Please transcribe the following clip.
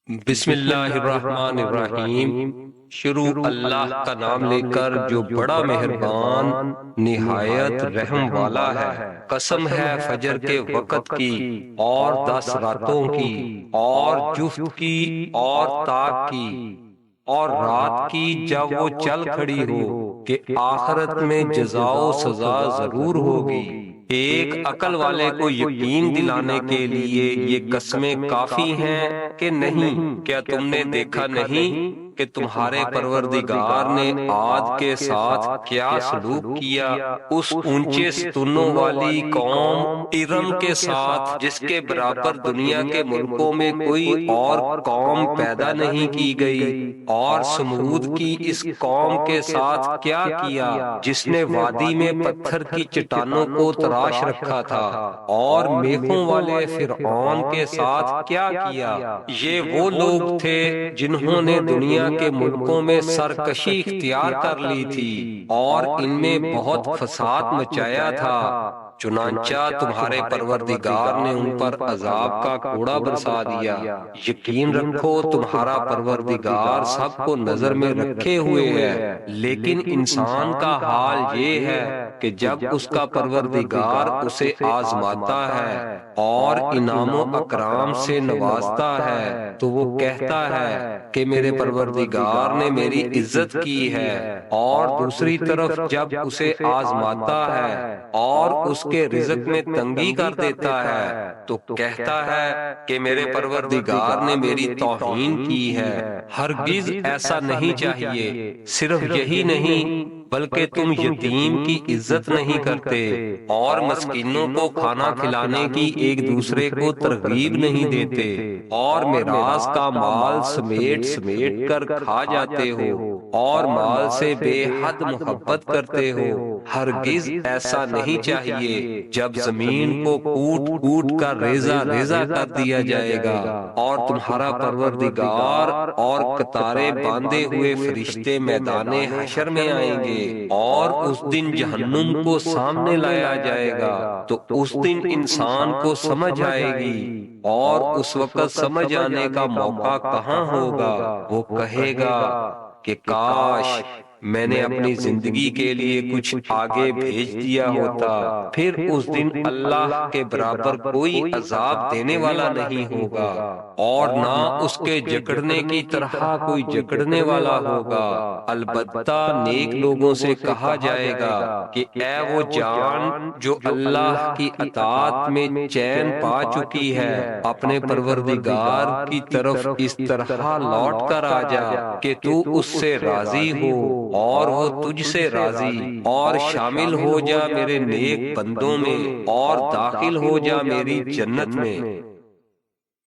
بسم اللہ الرحمن الرحیم۔ شروع اللہ کا نام لے کر جو بڑا مہربان نہایت رحم والا ہے۔ قسم ہے فجر کے وقت کی اور 10 راتوں کی اور جفت کی اور تاک کی اور رات کی جب وہ چل کھڑی ہو کہ آخرت میں جزا و سزا ضرور ہوگی۔ ایک عقل والے کو یقین دلانے کے لیے یہ قسمیں کافی ہیں کہ نہیں؟ کیا تم نے دیکھا نہیں کہ تمہارے پروردگار نے عاد کے ساتھ کیا سلوک کیا، اس اونچے ستونوں والی قوم ارم کے ساتھ جس کے برابر دنیا کے ملکوں میں کوئی اور قوم پیدا نہیں کی گئی، اور سمود کی اس قوم کے ساتھ کیا کیا جس نے وادی میں پتھر کی چٹانوں کو تراش رکھا تھا، اور میخوں والے فرعون کے ساتھ کیا کیا۔ یہ وہ لوگ تھے جنہوں نے دنیا کے ملکوں میں سرکشی اختیار کر لی تھی اور ان میں بہت فساد مچایا تھا، چنانچہ تمہارے پروردگار نے ان پر عذاب کا کوڑا برسا دیا۔ یقین رکھو تمہارا پروردگار سب کو نظر میں رکھے ہوئے ہے، لیکن انسان کا حال یہ ہے کہ جب اس کا پروردگار اسے آزماتا ہے اور انعام و اکرام سے نوازتا ہے تو وہ کہتا ہے کہ میرے پروردگار نے میری عزت کی ہے، اور دوسری طرف جب اسے آزماتا ہے اور اس کے رزق میں تنگی کر دیتا ہے تو کہتا ہے کہ میرے پروردگار نے میری توہین کی ہے۔ ہرگز ایسا نہیں چاہیے۔ صرف یہی نہیں بلکہ تم یتیم کی عزت نہیں کرتے اور مسکینوں کو کھانا کھلانے کی ایک دوسرے کو ترغیب نہیں دیتے، اور میراث کا مال سمیٹ سمیٹ کر کھا جاتے ہو اور مال سے بے حد محبت کرتے ہو۔ ہرگز ایسا نہیں چاہیے۔ جب زمین کو کوٹ کوٹ کر ریزہ ریزہ کر دیا جائے گا اور تمہارا پروردگار اور قطاریں باندھے ہوئے فرشتے میدان حشر میں آئیں گے اور اس دن جہنم کو سامنے لایا جائے گا تو اس دن انسان کو سمجھ آئے گی، اور اس وقت سمجھ آنے کا موقع کہاں ہوگا؟ وہ کہے گا کہ کاش میں نے اپنی زندگی کے لیے کچھ آگے بھیج دیا ہوتا۔ پھر اس دن اللہ کے برابر کوئی عذاب دینے والا نہیں ہوگا، اور نہ اس کے جکڑنے کی طرح کوئی جکڑنے والا ہوگا۔ البتہ نیک لوگوں سے کہا جائے گا کہ اے وہ جان جو اللہ کی اطاعت میں چین پا چکی ہے، اپنے پروردگار کی طرف اس طرح لوٹ کر آ جا کہ تو اس سے راضی ہو اور وہ تجھ سے راضی، اور شامل ہو جا میرے نیک بندوں میں اور داخل ہو جا میری جنت میں۔